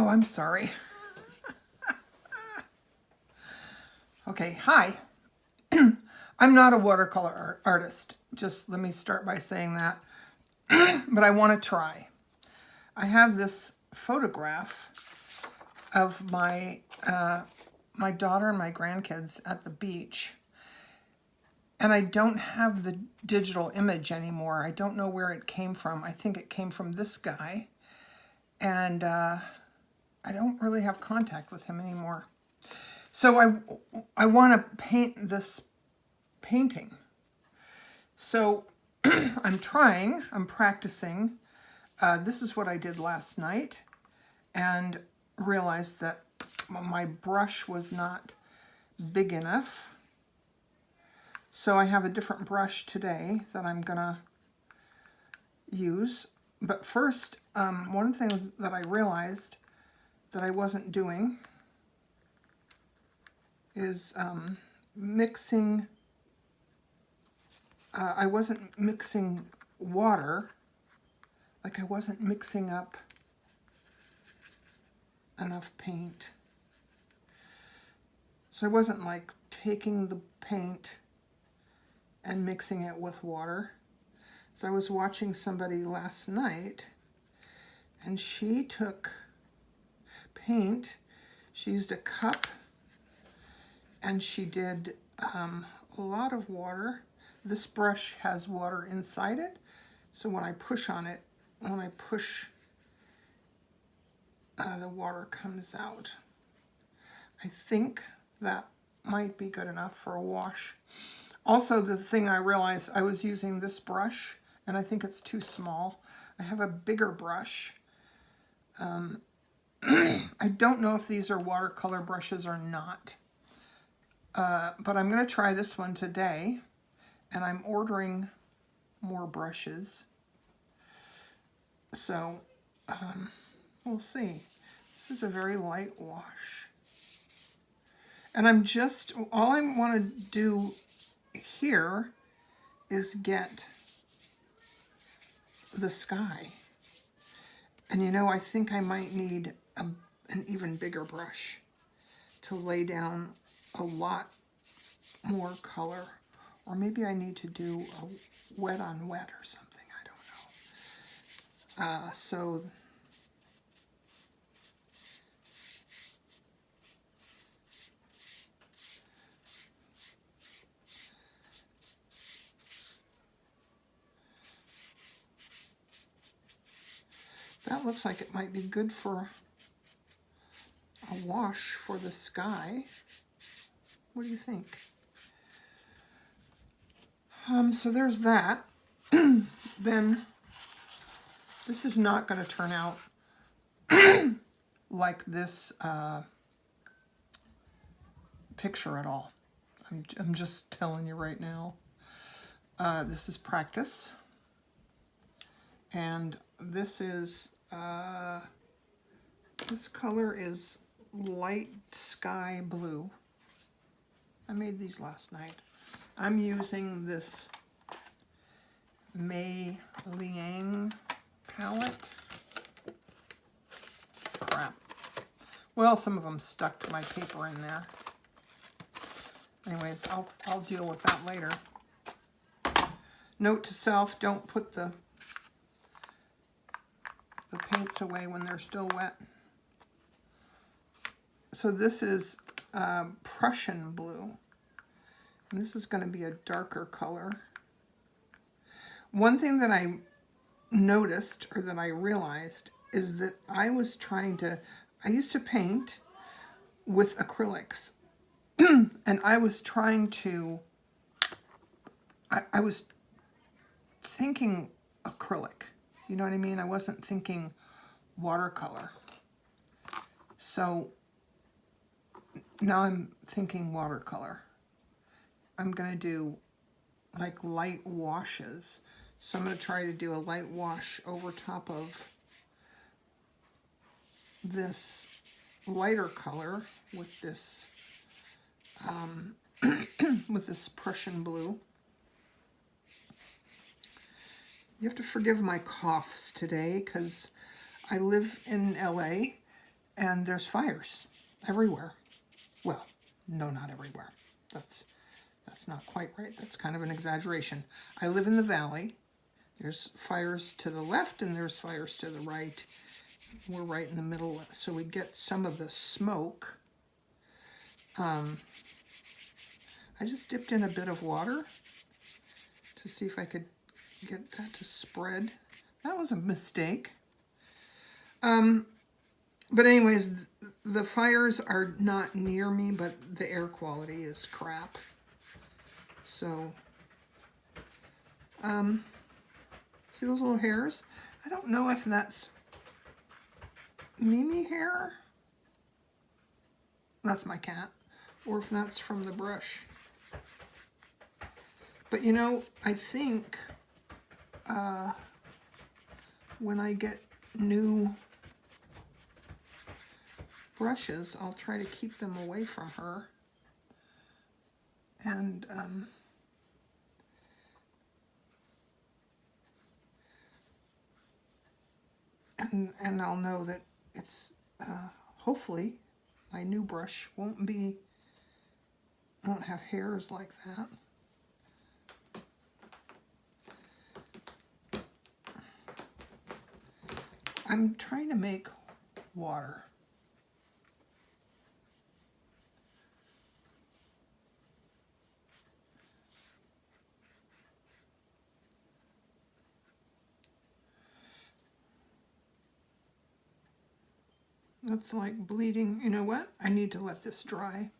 Oh, I'm sorry. Okay, hi. I'm not a watercolor artist. Just let me start by saying that. But I want to try. I have this photograph of my daughter and my grandkids at the beach. And I don't have the digital image anymore. I don't know where it came from. I think it came from this guy. And I don't really have contact with him anymore. So I want to paint this painting. So I'm practicing. This is what I did last night and realized that my brush was not big enough. So I have a different brush today that I'm gonna use. But first, one thing that I realized that I wasn't doing is mixing. I wasn't mixing water, like I wasn't mixing up enough paint. So I wasn't like taking the paint and mixing it with water. So I was watching somebody last night and she took paint, she used a cup and she did a lot of water. This brush has water inside it, so when I push on it, when I push, the water comes out. I think that might be good enough for a wash. Also, the thing I realized, I was using this brush, and I think it's too small. I have a bigger brush. I don't know if these are watercolor brushes or not, but I'm going to try this one today. And I'm ordering more brushes. So we'll see. This is a very light wash. And all I want to do here is get the sky. And you know, I think I might need an even bigger brush to lay down a lot more color. Or maybe I need to do a wet on wet or something. I don't know. So that looks like it might be good for a wash for the sky. What do you think? So there's that. Then this is not going to turn out like this picture at all. I'm just telling you right now. This is practice. And this is, this color is light sky blue. I made these last night. I'm using this Mei Liang palette. Crap. Well, some of them stuck to my paper in there. Anyways, I'll deal with that later. Note to self, don't put the paints away when they're still wet. So this is Prussian blue. And this is going to be a darker color. One thing that I noticed, or that I realized, is that I used to paint with acrylics. And I was trying to, I was thinking acrylic. You know what I mean? I wasn't thinking watercolor. So now I'm thinking watercolor. I'm going to do like light washes. So I'm going to try to do a light wash over top of this lighter color with this with this Prussian blue. You have to forgive my coughs today because I live in LA and there's fires everywhere. Well, no, not everywhere. That's not quite right. That's kind of an exaggeration. I live in the valley. There's fires to the left and there's fires to the right. We're right in the middle, so we get some of the smoke. I just dipped in a bit of water to see if I could get that to spread. That was a mistake. But anyways, the fires are not near me, but the air quality is crap. So, see those little hairs? I don't know if that's Mimi hair. That's my cat. Or if that's from the brush. But you know, I think when I get new brushes, I'll try to keep them away from her. And I'll know that it's hopefully my new brush won't have hairs like that. I'm trying to make water. That's like bleeding. You know what? I need to let this dry.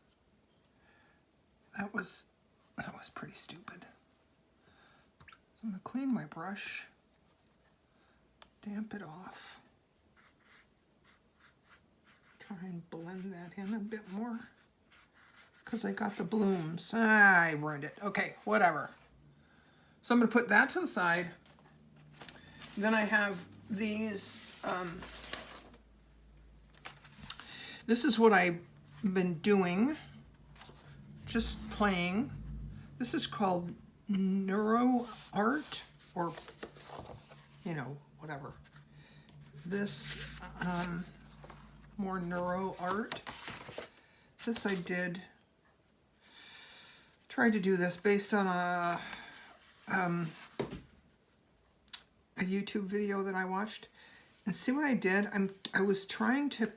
That was pretty stupid. I'm gonna clean my brush, damp it off, try and blend that in a bit more because I got the blooms. I ruined it. Okay, whatever. So I'm gonna put that to the side. Then I have these. This is what I've been doing, just playing. This is called neuro art, or, you know, whatever. This, more neuro art. This I tried to do this based on a YouTube video that I watched. And see what I did? I was trying to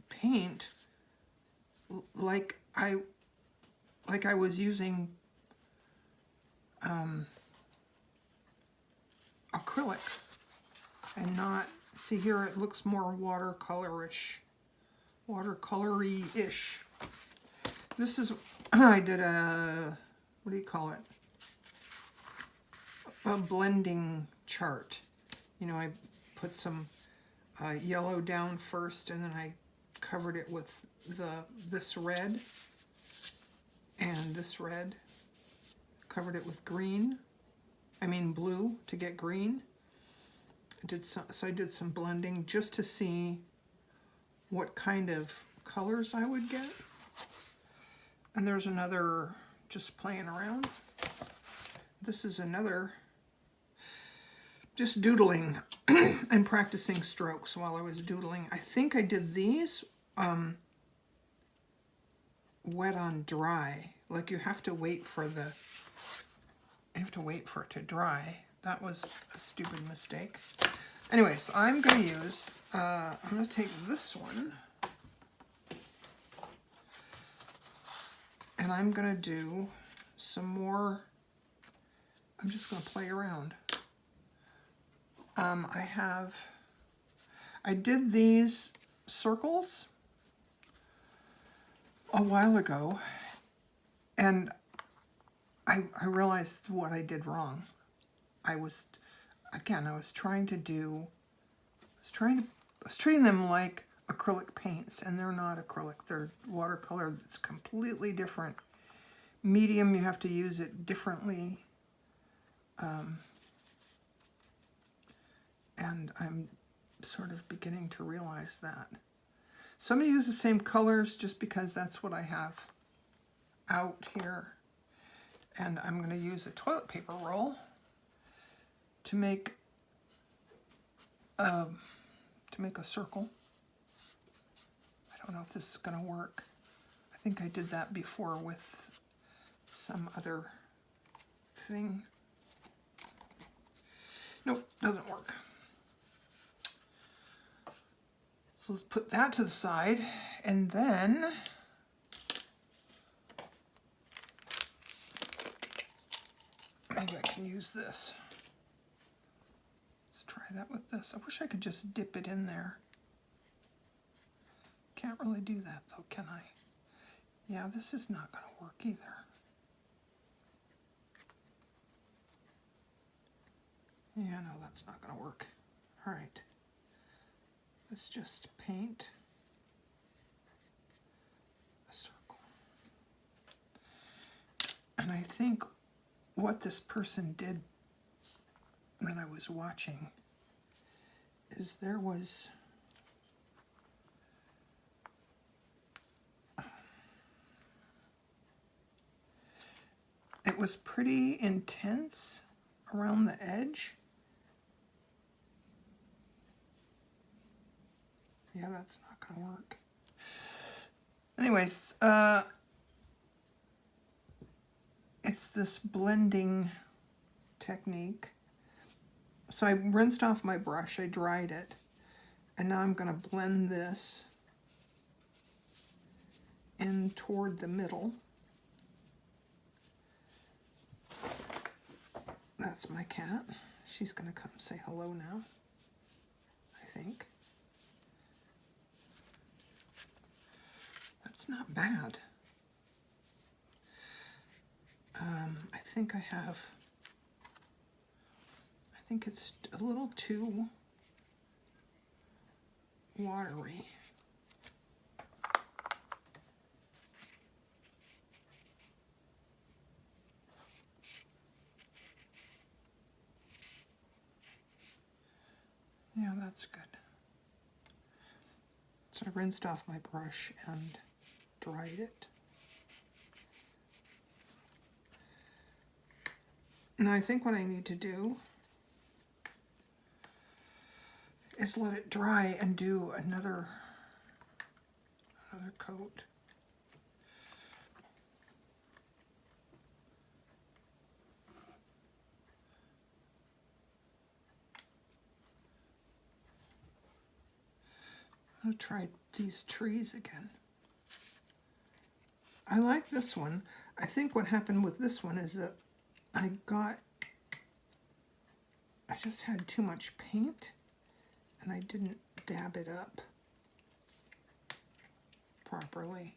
paint like I was using acrylics, and not, see here it looks more watercolor-ish, watercolory-ish. This is, I did a, what do you call it? A blending chart. You know, I put some yellow down first, and then I covered it with this red and this red. Covered it with green. I mean blue to get green. So I did some blending just to see what kind of colors I would get. And there's another, just playing around. This is another, just doodling and practicing strokes while I was doodling. I think I did these wet on dry. Like you have to wait for it to dry. That was a stupid mistake. Anyways, I'm going to use, I'm going to take this one, and I'm going to do some more, I'm just going to play around. I did these circles a while ago, and I realized what I did wrong. I was treating them like acrylic paints, and they're not acrylic. They're watercolor. It's completely different medium. You have to use it differently. And I'm sort of beginning to realize that. So I'm going to use the same colors just because that's what I have out here. And I'm going to use a toilet paper roll to make a circle. know if this is going to work. I think I did that before with some other thing. Nope, doesn't work. So let's put that to the side, and then maybe I can use this. Let's try that with this. I wish I could just dip it in there. Can't really do that though, can I? Yeah, this is not going to work either. Yeah, no, that's not going to work. All right. Let's just paint a circle. And I think what this person did when I was watching is there was it was pretty intense around the edge. Yeah, that's not going to work. Anyways, it's this blending technique. So I rinsed off my brush, I dried it, and now I'm going to blend this in toward the middle. That's my cat. She's going to come say hello now, I think. That's not bad. I think it's a little too watery. Yeah, that's good. So I rinsed off my brush and dried it. Now I think what I need to do is let it dry and do another coat. I'll try these trees again. I like this one. I think what happened with this one is that I just had too much paint and I didn't dab it up properly.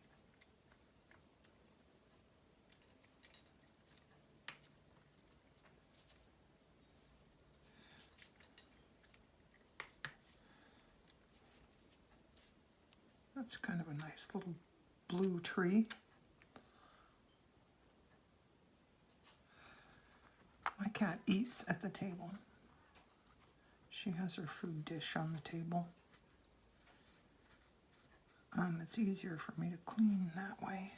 That's kind of a nice little blue tree. My cat eats at the table. She has her food dish on the table. It's easier for me to clean that way.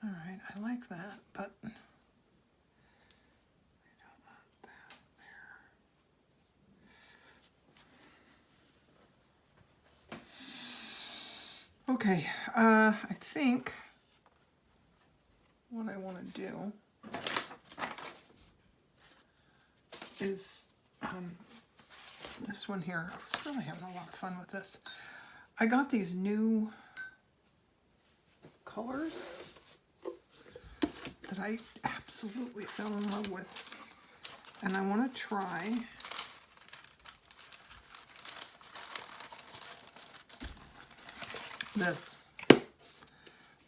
All right, I like that, but I don't want that there. Okay, I think what I want to do is this one here. I was really having a lot of fun with this. I got these new colors that I absolutely fell in love with, and I want to try this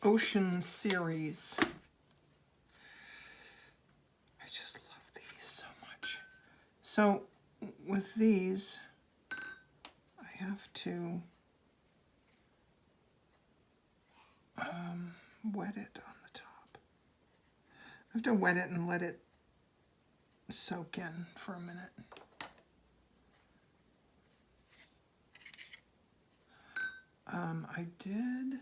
Ocean series. I just love these so much. So with these, I have to wet it on the top. I have to wet it and let it soak in for a minute. I did.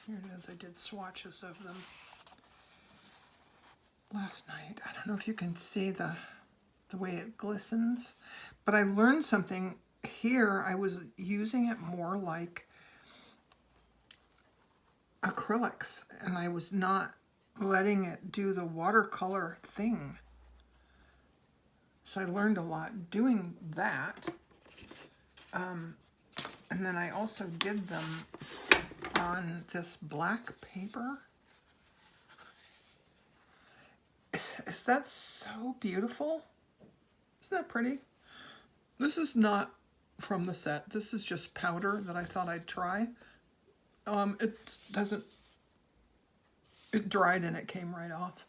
Here it is. I did swatches of them last night. I don't know if you can see the way it glistens, but I learned something here. I was using it more like acrylics, and I was not letting it do the watercolor thing. So I learned a lot doing that. And then I also did them on this black paper. Is that so beautiful? Isn't that pretty? This is not from the set. This is just powder that I thought I'd try. It doesn't, it dried and it came right off.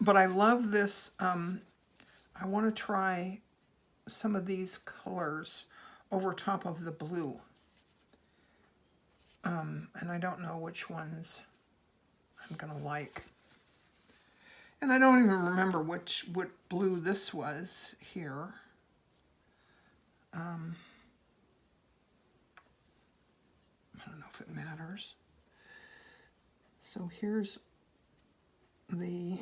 But I love this. I want to try some of these colors over top of the blue. And I don't know which ones I'm going to like. And I don't even remember what blue this was here. I don't know if it matters. So here's the...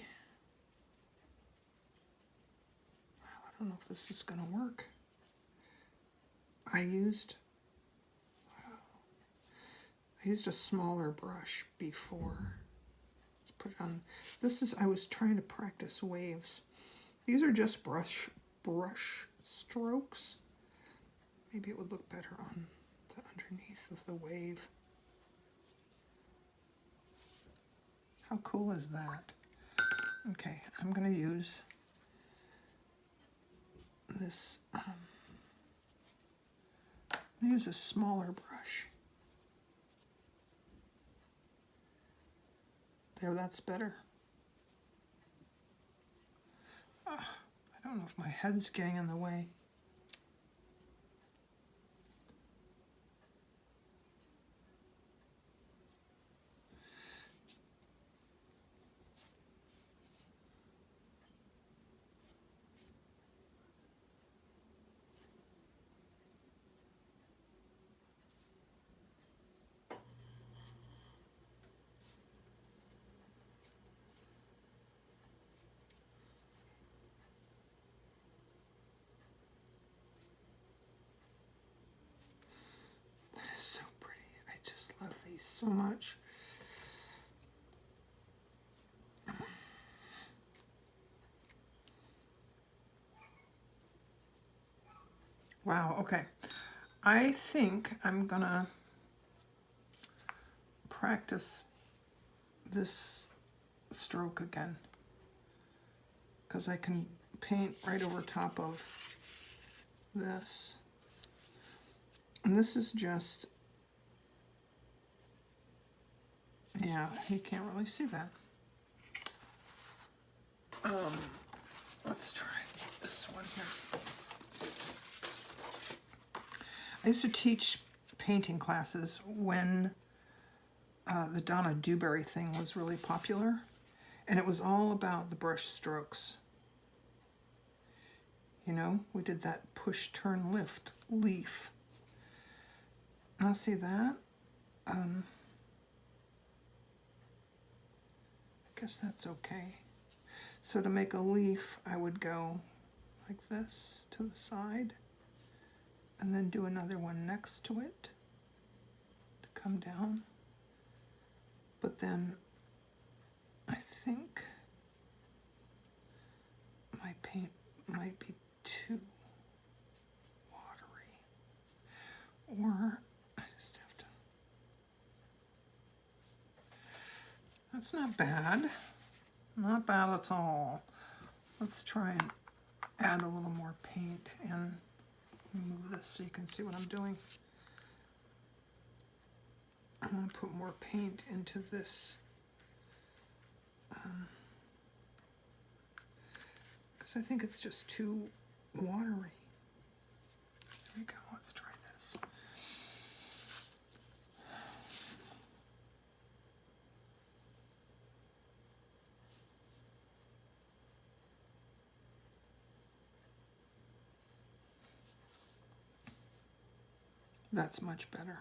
I don't know if this is going to work. I used a smaller brush before. Let's put it on. This is, I was trying to practice waves. These are just brush strokes. Maybe it would look better on the underneath of the wave. How cool is that? Okay, I'm going to use this. Use a smaller brush. There, that's better. I don't know if my head's getting in the way. So much. Wow, okay. I think I'm gonna practice this stroke again, because I can paint right over top of this. And this is just, yeah, you can't really see that. Let's try this one here. I used to teach painting classes when the Donna Dewberry thing was really popular, and it was all about the brush strokes. You know, we did that push, turn, lift, leaf. Now see that? I guess that's okay. So to make a leaf, I would go like this to the side, and then do another one next to it to come down. But then I think my paint might be too watery, or I just have to. That's not bad. Not bad at all. Let's try and add a little more paint and move this so you can see what I'm doing. I'm going to put more paint into this because I think it's just too watery. There we go. Let's try this. That's much better.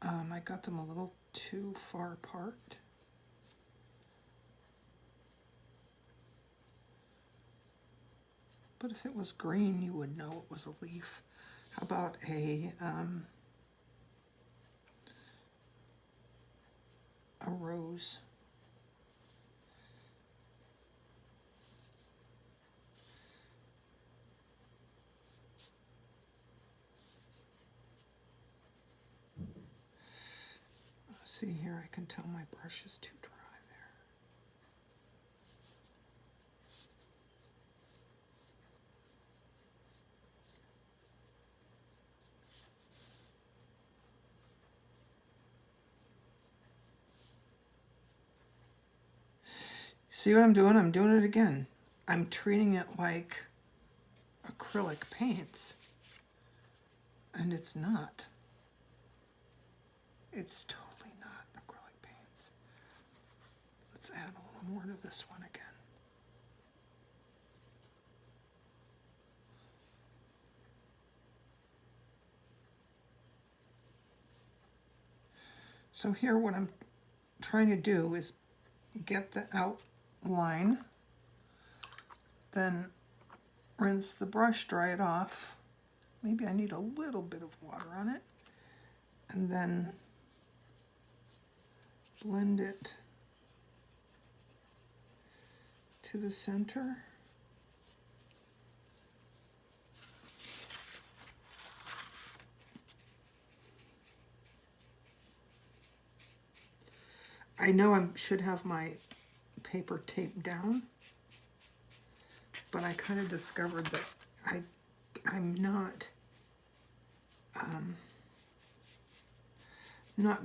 I got them a little too far apart. But if it was green, you would know it was a leaf. How about a rose? See here, I can tell my brush is too dry there. See what I'm doing? I'm doing it again. I'm treating it like acrylic paints, and it's not. It's totally not acrylic paints. Let's add a little more to this one again. So here what I'm trying to do is get the outline, then rinse the brush, dry it off. Maybe I need a little bit of water on it, and then blend it to the center. I know I should have my paper taped down, but I kind of discovered that I'm not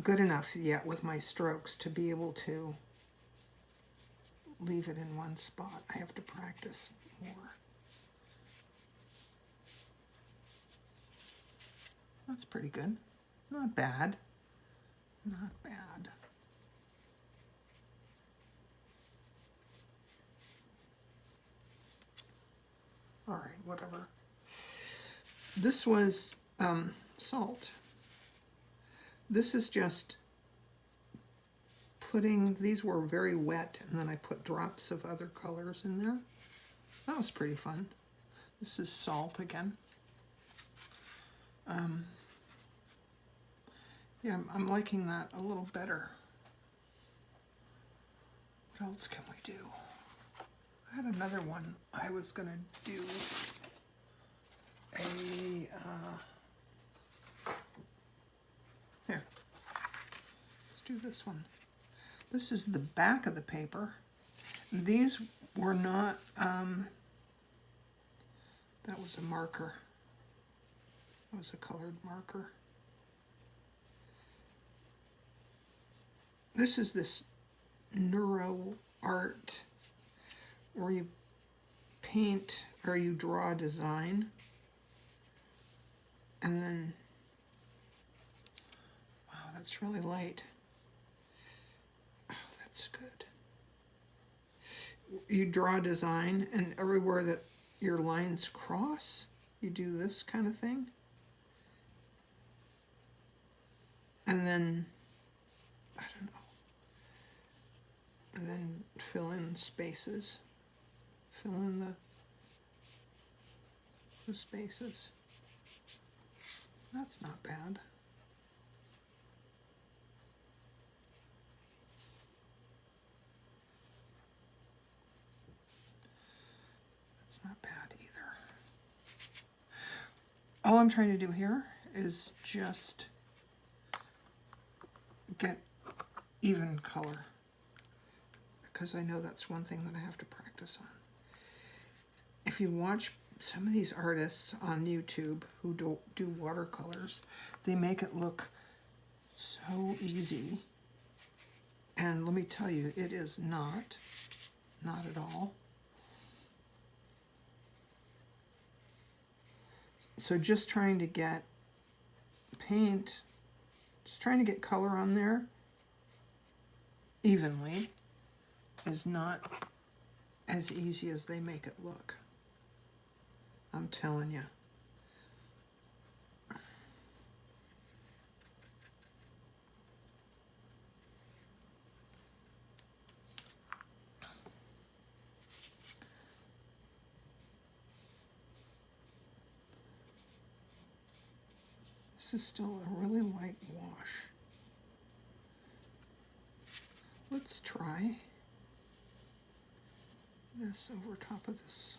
good enough yet with my strokes to be able to leave it in one spot. I have to practice more. That's pretty good. Not bad. Not bad. All right, whatever. This was salt. This is just putting, these were very wet, and then I put drops of other colors in there. That was pretty fun. This is salt again. Yeah, I'm liking that a little better. What else can we do? I had another one I was going to do. Here. Let's do this one. This is the back of the paper. These were not, that was a marker. That was a colored marker. This is this neuro art where you paint or you draw a design, and then, wow, that's really light. Oh, that's good. You draw a design, and everywhere that your lines cross, you do this kind of thing. And then, I don't know, and then fill in spaces. Fill in the spaces. That's not bad. That's not bad either. All I'm trying to do here is just get even color, because I know that's one thing that I have to practice on. If you watch some of these artists on YouTube who do watercolors, they make it look so easy. And let me tell you, it is not at all. So just trying to get paint, just trying to get color on there evenly is not as easy as they make it look. I'm telling you. This is still a really light wash. Let's try this over top of this.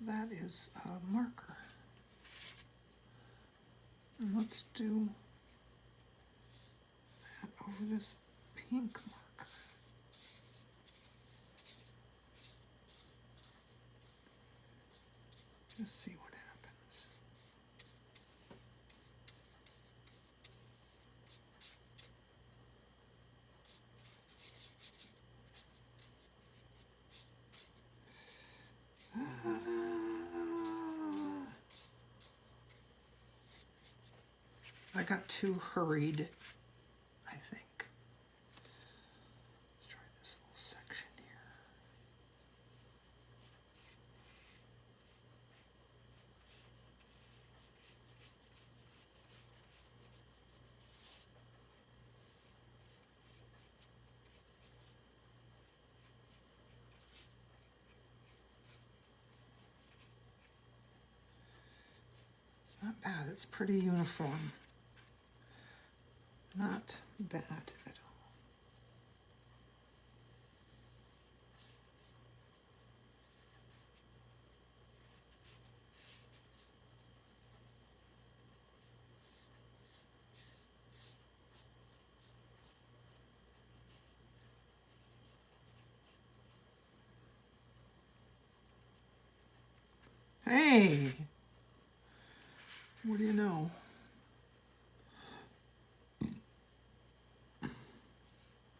That is a marker. And let's do that over this pink marker. Just see what happens. I got too hurried, I think. Let's try this little section here. It's not bad, it's pretty uniform. Not bad at all. Hey, what do you know?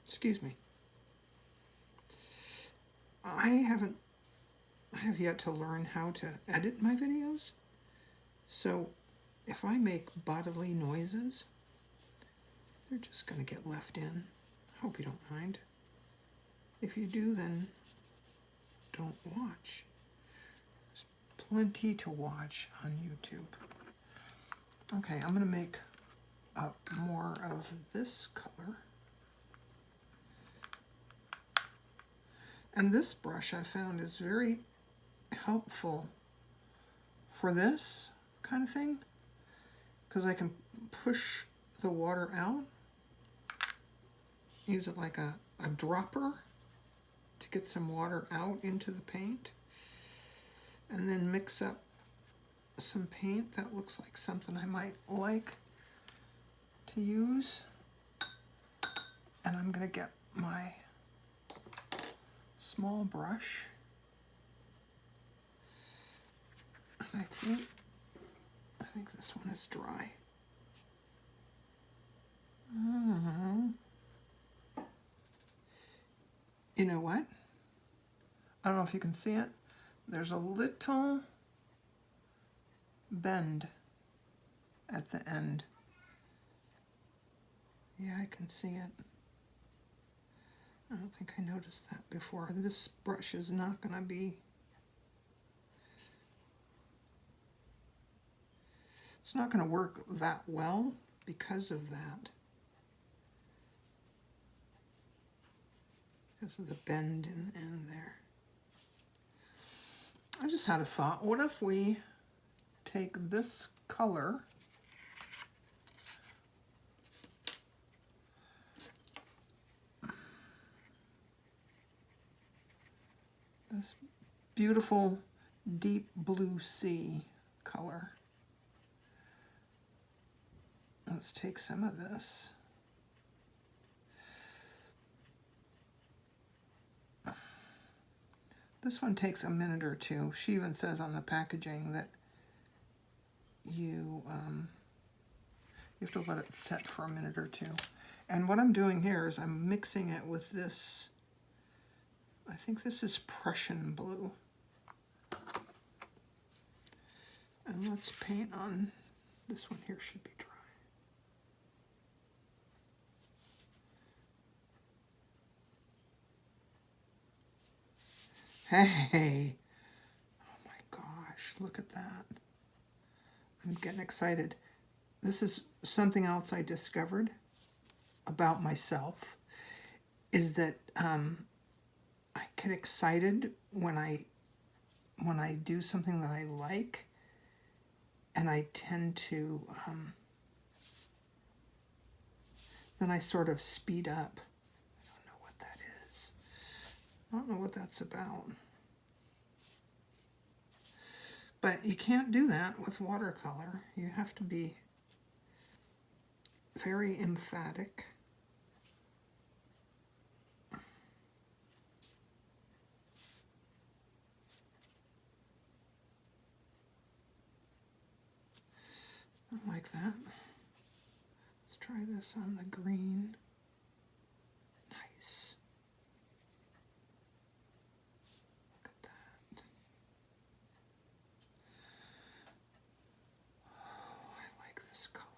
Excuse me. I have yet to learn how to edit my videos. So if I make bodily noises, they're just going to get left in. Hope you don't mind. If you do, then don't watch. There's plenty to watch on YouTube. Okay, I'm going to make up more of this color. And this brush I found is very helpful for this kind of thing, because I can push the water out, use it like a dropper to get some water out into the paint, and then mix up some paint that looks like something I might like to use. And I'm going to get my small brush. I think this one is dry. You know what? I don't know if you can see it. There's a little bend at the end. Yeah, I can see it. I don't think I noticed that before. This brush is not going to be... It's not going to work that well because of that. Because of the bend in the end there. I just had a thought. What if we take this color this beautiful deep blue sea color. Let's take some of this. This one takes a minute or two. She even says on the packaging that you have to let it set for a minute or two. And what I'm doing here is I'm mixing it with this, I think this is Prussian blue. And let's paint on, this one here should be dry. Hey, oh my gosh, look at that. I'm getting excited. This is something else I discovered about myself, is that I get excited when I do something that I like, and I tend to, then I sort of speed up. I don't know what that is. I don't know what that's about. But you can't do that with watercolor. You have to be very emphatic. I like that. Let's try this on the green. Nice. Look at that. Oh, I like this color.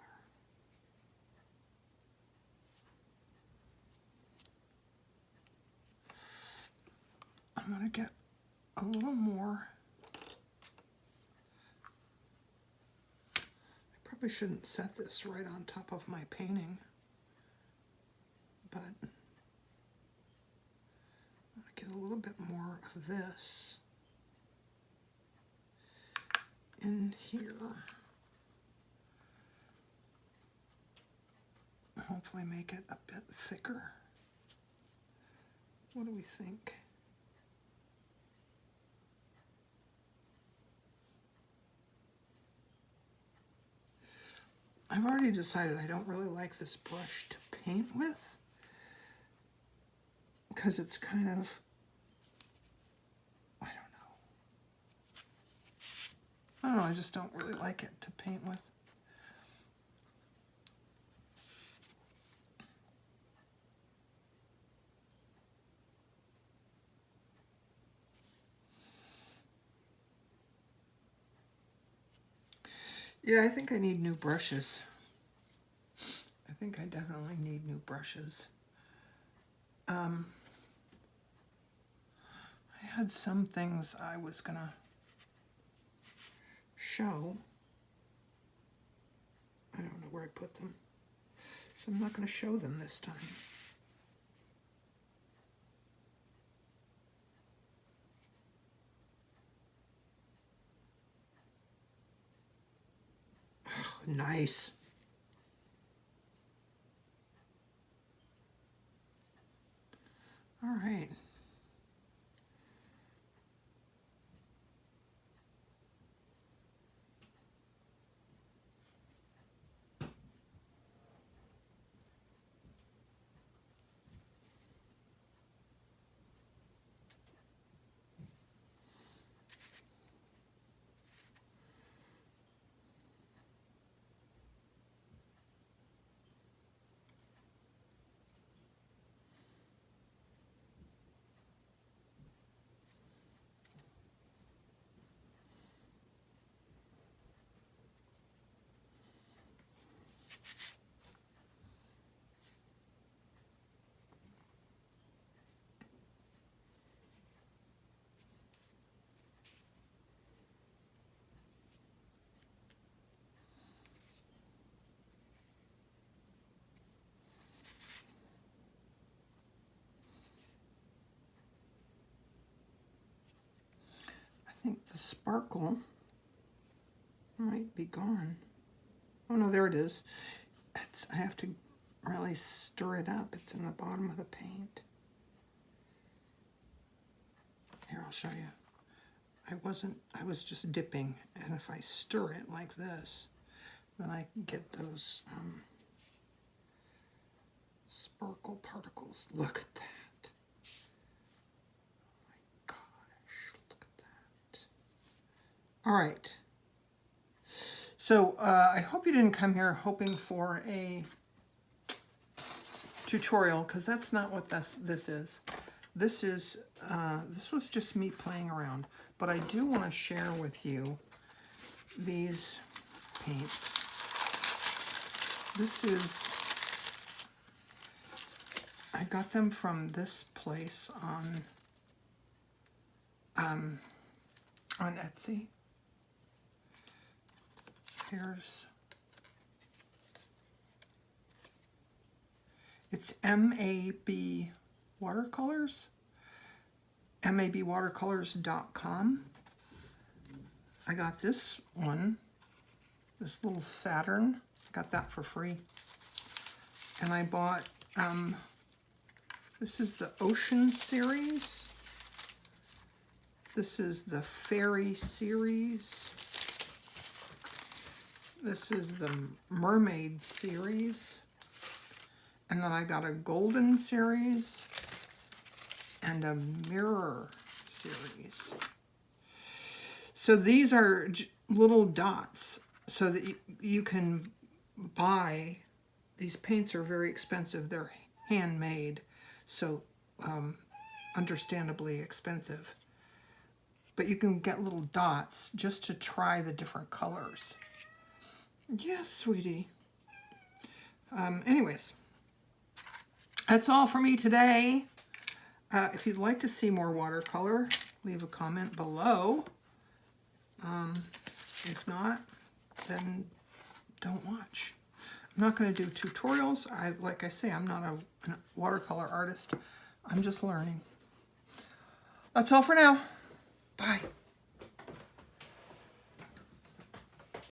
I'm going to get a little more. I probably shouldn't set this right on top of my painting, but I'm going to get a little bit more of this in here. Hopefully make it a bit thicker. What do we think? I've already decided I don't really like this brush to paint with because it's kind of, I don't know, I just don't really like it to paint with. Yeah, I think I need new brushes. I think I definitely need new brushes. I had some things I was gonna show. I don't know where I put them, so I'm not gonna show them this time. Oh, nice. All right. I think the sparkle might be gone. Oh no, there it is. I have to really stir it up. It's in the bottom of the paint. Here, I'll show you. I was just dipping, and if I stir it like this, then I get those sparkle particles. Look at that. Oh my gosh, look at that. All right. So I hope you didn't come here hoping for a tutorial, because that's not what this is. This was just me playing around, but I do want to share with you these paints. I got them from this place on Etsy. It's MAB Watercolors, mabwatercolors.com. I got this one this little Saturn. Got that for free. And I bought, this is the Ocean series. This is the Fairy series. This is the Mermaid series. And then I got a Golden series and a Mirror series. So these are little dots so that you can buy. These paints are very expensive. They're handmade, so understandably expensive. But you can get little dots just to try the different colors. Yes, sweetie. Anyways, that's all for me today. If you'd like to see more watercolor, leave a comment below. If not, then don't watch. I'm not going to do tutorials. Like I say, I'm not a watercolor artist. I'm just learning. That's all for now. Bye.